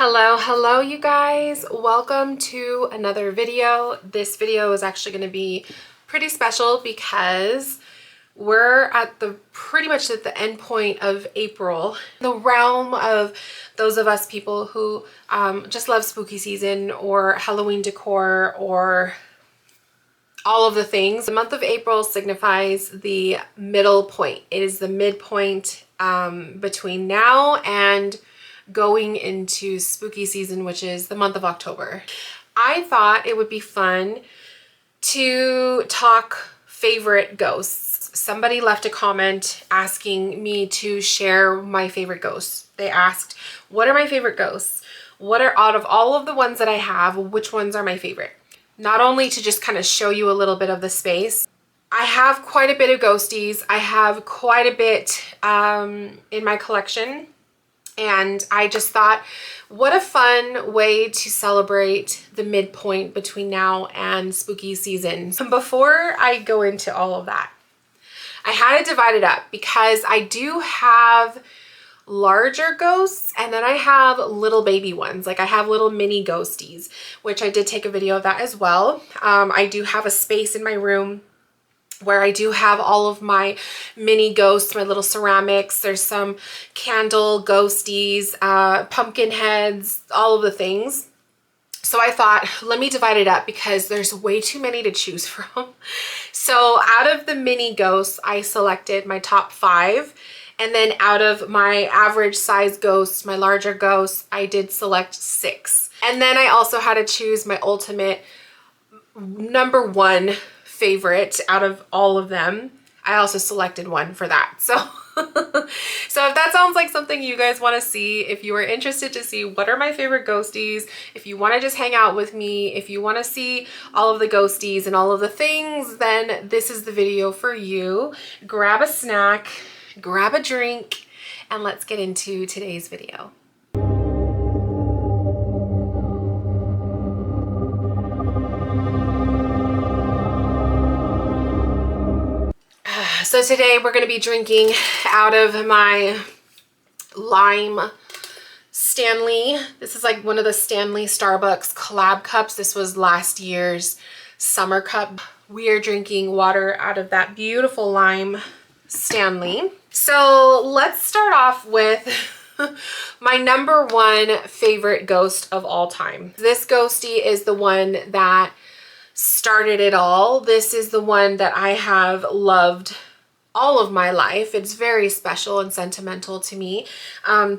Hello you guys. Welcome to another video. This video is actually going to be pretty special because we're at the pretty much at the end point of April. The realm of those of us people who just love spooky season or Halloween decor or all of the things. The month of April signifies the middle point. It is the midpoint between now and going into spooky season, which is the month of October. I thought it would be fun to talk favorite ghosts. Somebody left a comment asking me to share my favorite ghosts. They asked, what are my favorite ghosts? What are, out of all of the ones that I have, which ones are my favorite? Not only to just kind of show you a little bit of the space. I have quite a bit of ghosties. I have quite a bit in my collection. And I just thought, what a fun way to celebrate the midpoint between now and spooky season. Before I go into all of that, I had it divided up because I do have larger ghosts and then I have little baby ones. Like I have little mini ghosties, which I did take a video of that as well. I do have a space in my room where I do have all of my mini ghosts, my little ceramics. There's some candle ghosties, pumpkin heads, all of the things. So I thought, let me divide it up because there's way too many to choose from. So out of the mini ghosts, I selected my top 5. And then out of my average size ghosts, my larger ghosts, I did select 6. And then I also had to choose my ultimate number 1 favorite out of all of them. I also selected one for that. So so if that sounds like something you guys want to see, if you are interested to see what are my favorite ghosties, if you want to just hang out with me, if you want to see all of the ghosties and all of the things, then this is the video for you. Grab a snack, grab a drink, and let's get into today's video. So today we're going to be drinking out of my lime Stanley. This is like one of the Stanley Starbucks collab cups. This was last year's summer cup. We are drinking water out of that beautiful lime Stanley. So let's start off with my number 1 favorite ghost of all time. This ghostie is the one that started it all. This is the one that I have loved all of my life. It's very special and sentimental to me.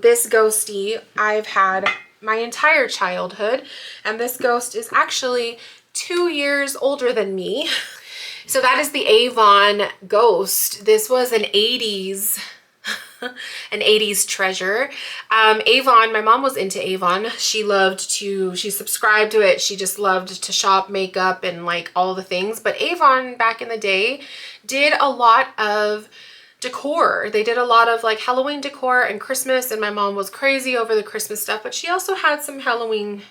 This ghostie I've had my entire childhood, and this ghost is actually 2 years older than me. So that is the Avon Ghost. This was an 80s treasure. Avon, my mom was into Avon. She subscribed to it. She just loved to shop makeup and like all the things. But Avon back in the day did a lot of decor. They did a lot of like Halloween decor and Christmas, and my mom was crazy over the Christmas stuff, but she also had some Halloween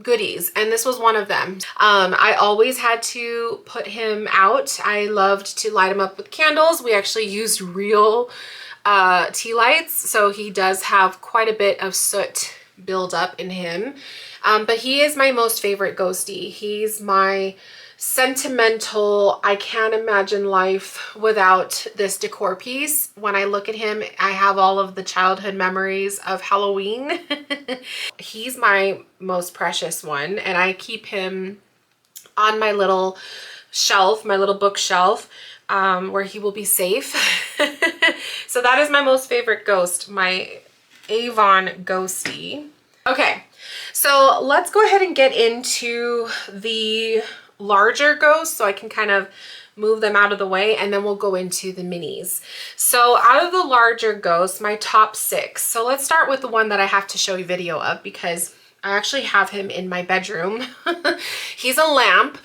goodies, and this was one of them. I always had to put him out. I loved to light him up with candles. We actually used real tea lights, so he does have quite a bit of soot build up in him, but he is my most favorite ghostie. He's my sentimental, I can't imagine life without this decor piece. When I look at him, I have all of the childhood memories of Halloween. He's my most precious one, and I keep him on my little shelf, my little bookshelf, where he will be safe. So that is my most favorite ghost, my Avon ghostie. Okay, so let's go ahead and get into the larger ghosts so I can kind of move them out of the way, and then we'll go into the minis. So out of the larger ghosts, my top 6. So let's start with the one that I have to show you video of because I actually have him in my bedroom. He's a lamp,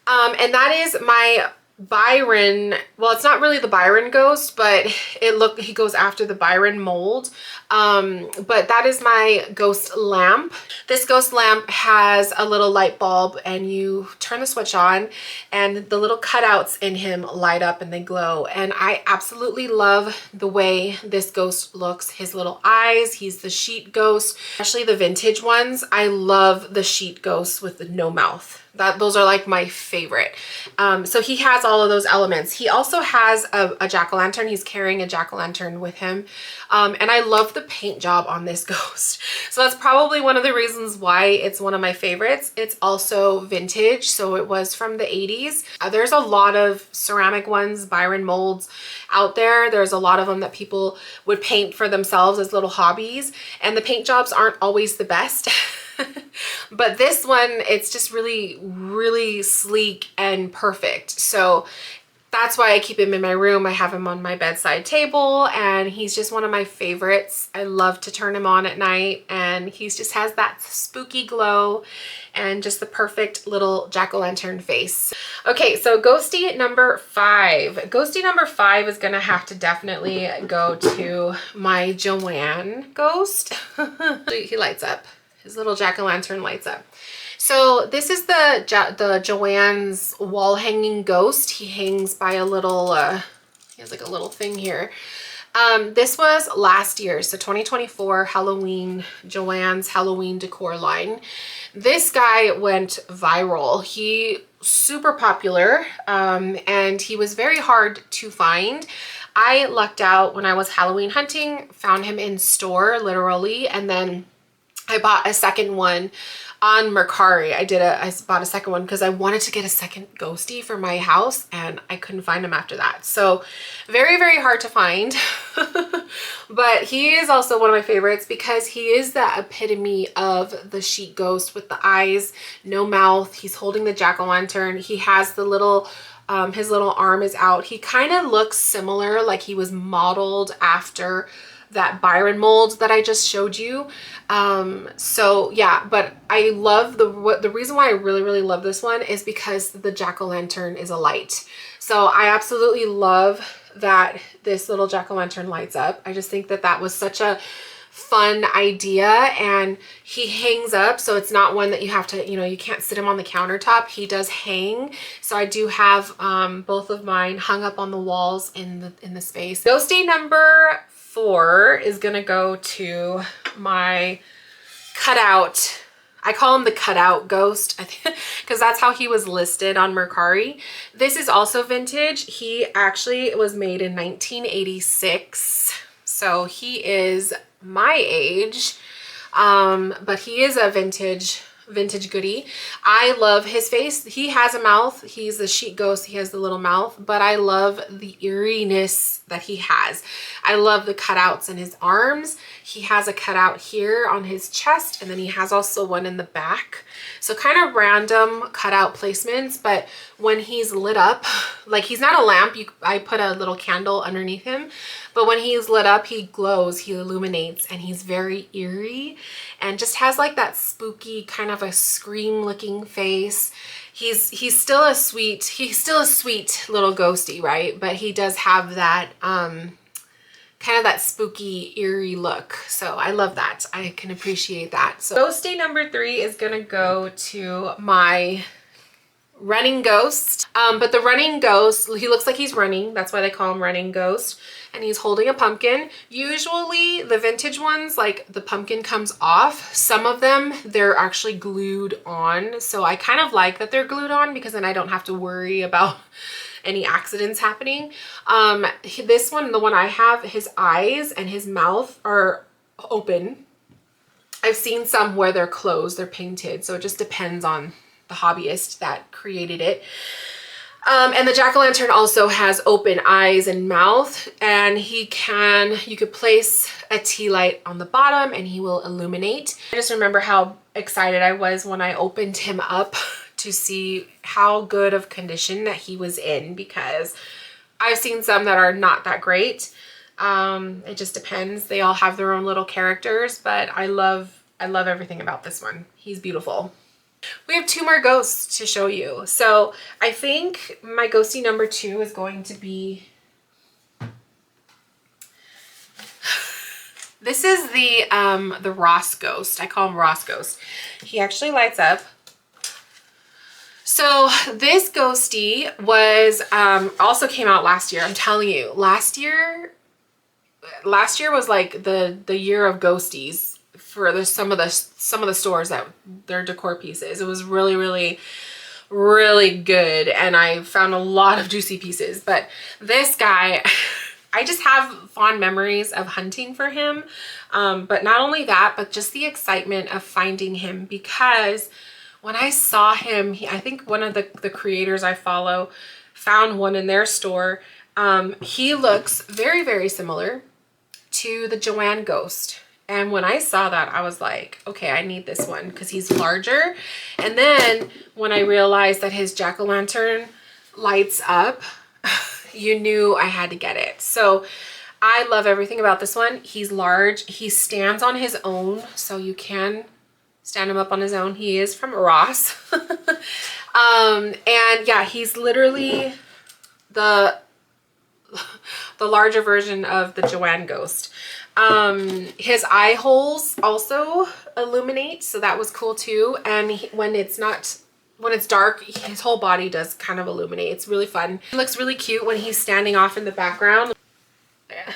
and that is my Byron, well, it's not really the Byron ghost, but he goes after the Byron mold. But that is my ghost lamp. This ghost lamp has a little light bulb, and you turn the switch on and the little cutouts in him light up and they glow. And I absolutely love the way this ghost looks. His little eyes, he's the sheet ghost, especially the vintage ones. I love the sheet ghosts with the no mouth. Those are like my favorite. So he has all of those elements. He also has a jack-o'-lantern. He's carrying a jack-o'-lantern with him. And I love the paint job on this ghost. So that's probably one of the reasons why it's one of my favorites. It's also vintage, so it was from the 80s. There's a lot of ceramic ones, Byron molds out there. There's a lot of them that people would paint for themselves as little hobbies, and the paint jobs aren't always the best. But this one, it's just really, really sleek and perfect. So that's why I keep him in my room. I have him on my bedside table, and he's just one of my favorites. I love to turn him on at night, and he just has that spooky glow and just the perfect little jack-o'-lantern face. Okay, so ghostie number 5. Ghostie number 5 is gonna have to definitely go to my Joann Ghost. He lights up. His little jack-o'-lantern lights up. So this is the Joann's wall hanging ghost. He hangs by a little, he has like a little thing here. This was last year, so 2024 Halloween, Joann's Halloween decor line. This guy went viral. He super popular, and he was very hard to find. I lucked out when I was Halloween hunting, found him in store literally, and then I bought a second one on Mercari. I bought a second one because I wanted to get a second ghostie for my house, and I couldn't find him after that. So very, very hard to find. But he is also one of my favorites because he is the epitome of the sheet ghost with the eyes, no mouth. He's holding the jack-o'-lantern. He has the little, his little arm is out. He kind of looks similar, like he was modeled after that Byron mold that I just showed you. So yeah, but I love the reason why I really, really love this one is because the jack-o'-lantern is a light. So I absolutely love that this little jack-o'-lantern lights up. I just think that that was such a fun idea, and he hangs up, so it's not one that you have to, you can't sit him on the countertop. He does hang. So I do have both of mine hung up on the walls in the space. Ghostie number 4 is gonna go to my Cutout. I call him the Cutout Ghost, I think, because that's how he was listed on Mercari. This is also vintage. He actually was made in 1986, so he is my age, but he is a vintage goodie. I love his face. He has a mouth. He's a sheet ghost. He has the little mouth, but I love the eeriness that he has. I love the cutouts in his arms. He has a cutout here on his chest, and then he has also one in the back. So kind of random cutout placements, but when he's lit up, like he's not a lamp, I put a little candle underneath him, but when he's lit up, he glows, he illuminates, and he's very eerie and just has like that spooky kind of a scream looking face. He's still a sweet little ghostie, right? But he does have that kind of that spooky, eerie look. So I love that. I can appreciate that. So ghostie number 3 is gonna go to my running ghost. But the running ghost, he looks like he's running. That's why they call him running ghost. And he's holding a pumpkin. Usually the vintage ones, like the pumpkin comes off. Some of them, they're actually glued on. So I kind of like that they're glued on because then I don't have to worry about any accidents happening. This one, the one I have, his eyes and his mouth are open. I've seen some where they're closed, they're painted. So it just depends on the hobbyist that created it. And the jack-o'-lantern also has open eyes and mouth, and you could place a tea light on the bottom and he will illuminate. I just remember how excited I was when I opened him up to see how good of condition that he was in, because I've seen some that are not that great. It just depends. They all have their own little characters, but I love everything about this one. He's beautiful. We have 2 more ghosts to show you. So I think my ghostie number 2 is going to be, this is the Ross Ghost. I call him Ross Ghost. He actually lights up. So this ghostie was also came out last year. I'm telling you, last year was like the year of ghosties for some of the stores that their decor pieces. It was really, really, really good, and I found a lot of juicy pieces. But this guy, I just have fond memories of hunting for him. But not only that, but just the excitement of finding him, because when I saw him, I think one of the creators I follow found one in their store. He looks very, very similar to the Joanns Ghost. And when I saw that, I was like, okay, I need this one because he's larger. And then when I realized that his jack-o'-lantern lights up, you knew I had to get it. So I love everything about this one. He's large. He stands on his own, so you can stand him up on his own. He is from Ross. And yeah, he's literally the larger version of the Joanns Ghost. His eye holes also illuminate, so that was cool too. And when it's dark, his whole body does kind of illuminate. It's really fun. He looks really cute when he's standing off in the background. Yeah.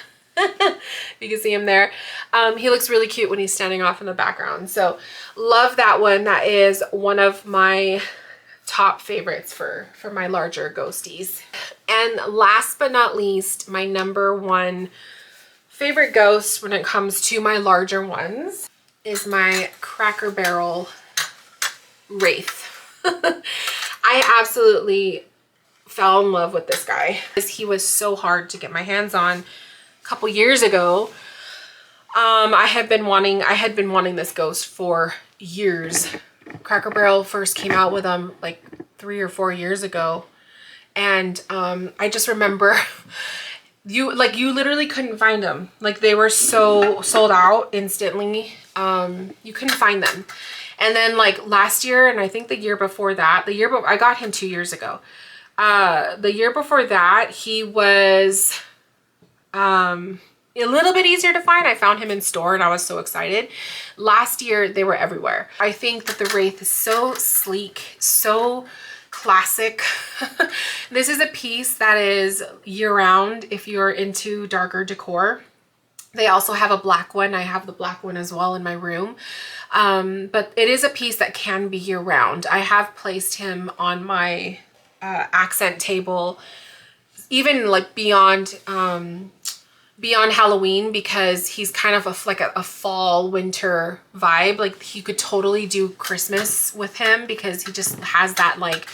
You can see him there. He looks really cute when he's standing off in the background. So love that one. That is one of my top favorites for my larger ghosties. And last but not least, my number 1 favorite ghost when it comes to my larger ones is my Cracker Barrel Wraith. I absolutely fell in love with this guy because he was so hard to get my hands on. Couple years ago, I had been wanting this ghost for years. Cracker Barrel first came out with them like 3 or 4 years ago, and I just remember you literally couldn't find them. Like, they were so sold out instantly. You couldn't find them. And then like last year, and I think the year before that, I got him 2 years ago. The year before that, he was a little bit easier to find. I found him in store and I was so excited. Last year, they were everywhere. I think that the Wraith is so sleek, so classic. This is a piece that is year-round if you're into darker decor. They also have a black one. I have the black one as well in my room. But it is a piece that can be year-round. I have placed him on my accent table, even like beyond Halloween, because he's kind of like a fall winter vibe. Like, you could totally do Christmas with him because he just has that, like,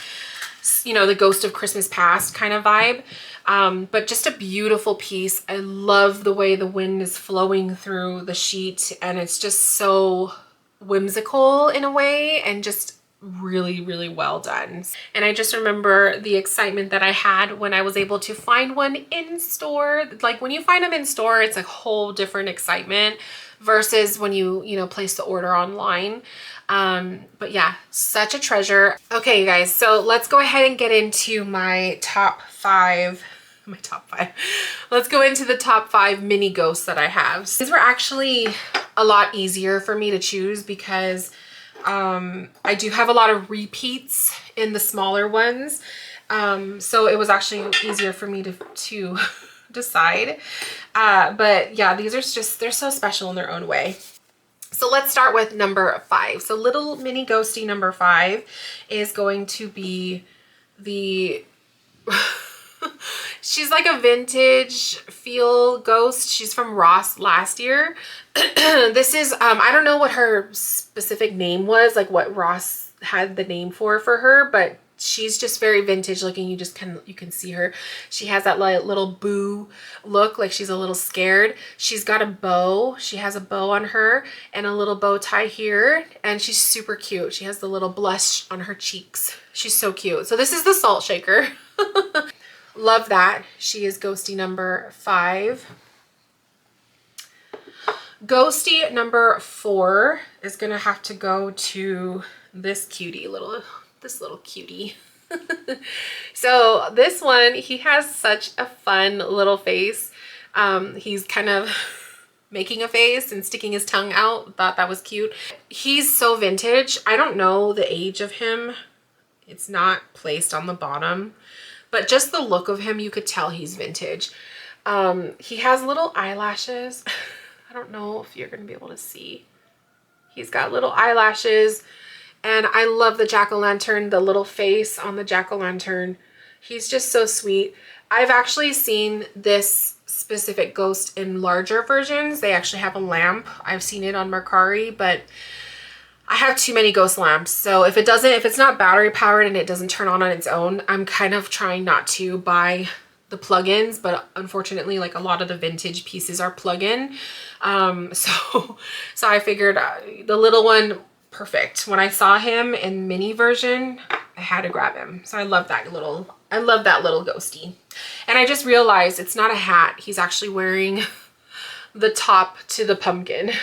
you know, the Ghost of Christmas Past kind of vibe. But just a beautiful piece. I love the way the wind is flowing through the sheet, and it's just so whimsical in a way, and just really, really well done. And I just remember the excitement that I had when I was able to find one in store. Like, when you find them in store, it's a whole different excitement versus when you place the order online. But yeah, such a treasure. Okay, you guys, so let's go ahead and get into my top 5. Let's go into the top 5 mini ghosts that I have. These were actually a lot easier for me to choose because I do have a lot of repeats in the smaller ones. So it was actually easier for me to decide. But yeah, these are just, they're so special in their own way. So let's start with number 5. So little mini ghostie number 5 is going to be the... She's like a vintage feel ghost. She's from Ross last year. This is, I don't know what her specific name was, like what Ross had the name for her, but she's just very vintage looking. You can see her. She has that like little boo look, like she's a little scared. She's got a bow. She has a bow on her and a little bow tie here, and she's super cute. She has the little blush on her cheeks. She's so cute. So this is the salt shaker. Love that. She is ghostie number 5. Ghostie number 4 is gonna have to go to this little cutie. So this one, he has such a fun little face. He's kind of making a face and sticking his tongue out. Thought that was cute. He's so vintage. I don't know the age of him. It's not placed on the bottom, but just the look of him, you could tell he's vintage. He has little eyelashes. I don't know if you're gonna be able to see. He's got little eyelashes, and I love the jack-o'-lantern, the little face on the jack-o'-lantern. He's just so sweet. I've actually seen this specific ghost in larger versions. They actually have a lamp. I've seen it on Mercari, but I have too many ghost lamps. So if it's not battery powered and it doesn't turn on its own, I'm kind of trying not to buy the plugins, but unfortunately, like, a lot of the vintage pieces are plug-in. So I figured the little one, perfect. When I saw him in mini version, I had to grab him. So I love that little ghostie. And I just realized it's not a hat. He's actually wearing the top to the pumpkin.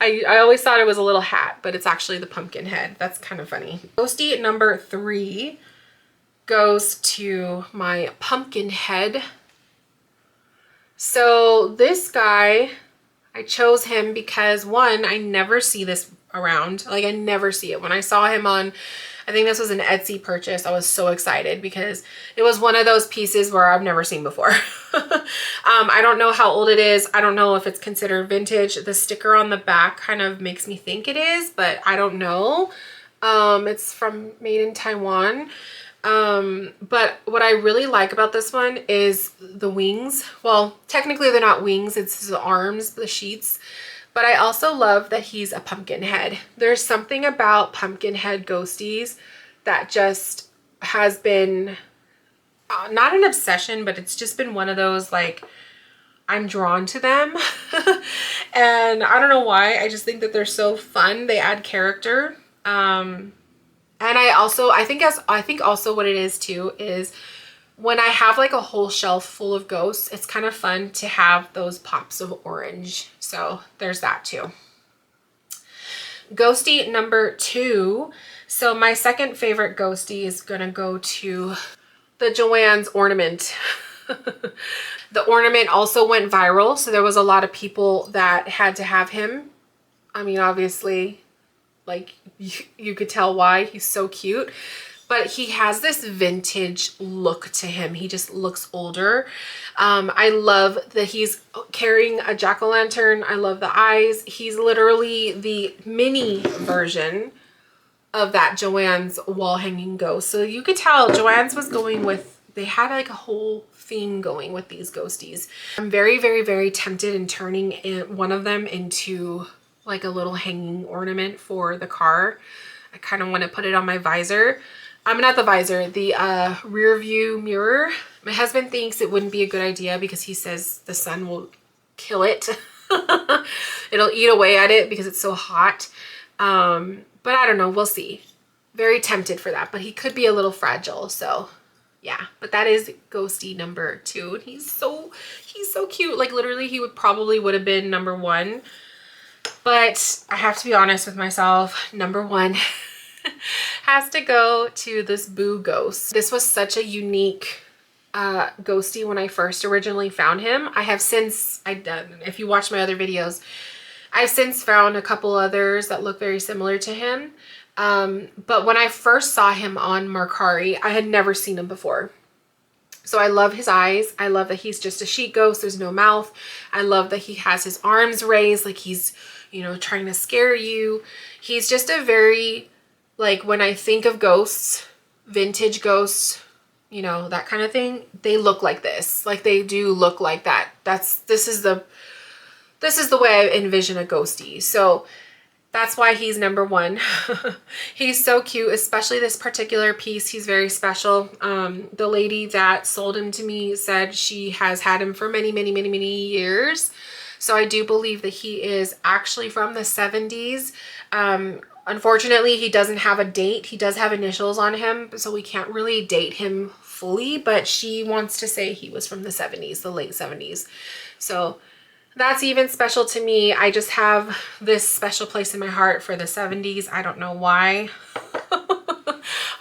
I always thought it was a little hat, but it's actually the pumpkin head. That's kind of funny. Ghostie number 3 goes to my pumpkin head. So this guy, I chose him because, one, I never see this around. Like, I never see it. When I saw him on, I think this was an Etsy purchase, I was so excited because it was one of those pieces where I've never seen before. I don't know how old it is. I don't know if it's considered vintage. The sticker on the back kind of makes me think it is, but I don't know. It's made in Taiwan. But what I really like about this one is the wings. Well, technically they're not wings, it's the arms, the sheets. But I also love that he's a pumpkin head. There's something about pumpkin head ghosties that just has been, not an obsession, but it's just been one of those, like, I'm drawn to them. And I don't know why, I just think that they're so fun. They add character. And I think also what it is too is when I have like a whole shelf full of ghosts, it's kind of fun to have those pops of orange. So there's that too. Ghostie number 2. So my second favorite ghostie is gonna go to the Joanns Ornament. The ornament also went viral, so there was a lot of that had to have him. I mean, obviously, like, you could tell why. He's so cute, but he has this vintage look to him. He just looks older. I love that he's carrying a jack-o'-lantern. I love the eyes. He's literally the mini version of that Joann's wall hanging ghost. So you could tell Joann's was going with, they had like a whole theme going with these ghosties. I'm very, very, very tempted in turning one of them into like a little hanging ornament for the car. I kind of want to put it on my visor. Not the visor, the rear view mirror. My husband thinks it wouldn't be a good idea because he says the sun will kill it. It'll eat away at it because it's so hot. But I don't know, we'll see. Very tempted for that, but he could be a little fragile, so yeah. But that is ghostie number 2. He's so cute. Like, literally he would have been number 1. But I have to be honest with myself, number 1 has to go to this Boo Ghost. This was such a unique ghostie when I first originally found him. I have since, if you watch my other videos, I've since found a couple others that look very similar to him. But when I first saw him on Mercari, I had never seen him before. So I love his eyes. I love that he's just a sheet ghost. There's no mouth. I love that he has his arms raised like he's, you know, trying to scare you. He's just a very, like, when I think of ghosts, vintage ghosts, you know, that kind of thing, they look like this. Like, they do look like that. This is the way I envision a ghostie. So that's why he's number 1. He's so cute, especially this particular piece. He's very special. The lady that sold him to me said she has had him for many, many, many, many years. So I do believe that he is actually from the 70s. Unfortunately, he doesn't have a date. He does have initials on him, so we can't really date him fully, but she wants to say he was from the 70s, the late 70s. So That's even special to me. I just have this special place in my heart for the 70s. I don't know why.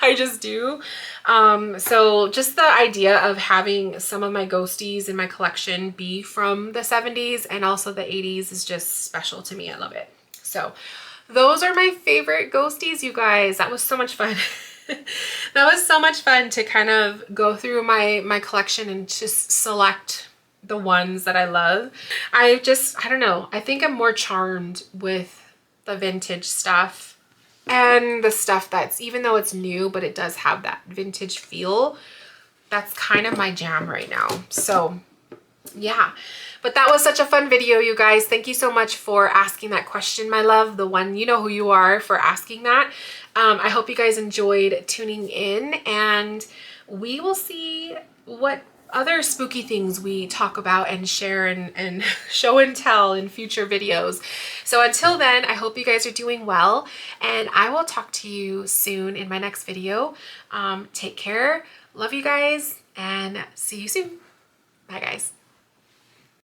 I just do. So just the idea of having some of my ghosties in my collection be from the 70s and also the 80s is just special to me. I love it. So those are my favorite ghosties, you guys. That was so much fun. That was so much fun to kind of go through my collection and just select the ones that I love. I don't know. I think I'm more charmed with the vintage stuff and the stuff that's, even though it's new, but it does have that vintage feel. That's kind of my jam right now. So yeah, but that was such a fun video, you guys. Thank you so much for asking that question, my love. The one, you know who you are for asking that. I hope you guys enjoyed tuning in, and we will see what other spooky things we talk about and share and show and tell in future videos. So until then, I hope you guys are doing well, and I will talk to you soon in my next video. Take care. Love you guys, and see you soon. Bye, guys.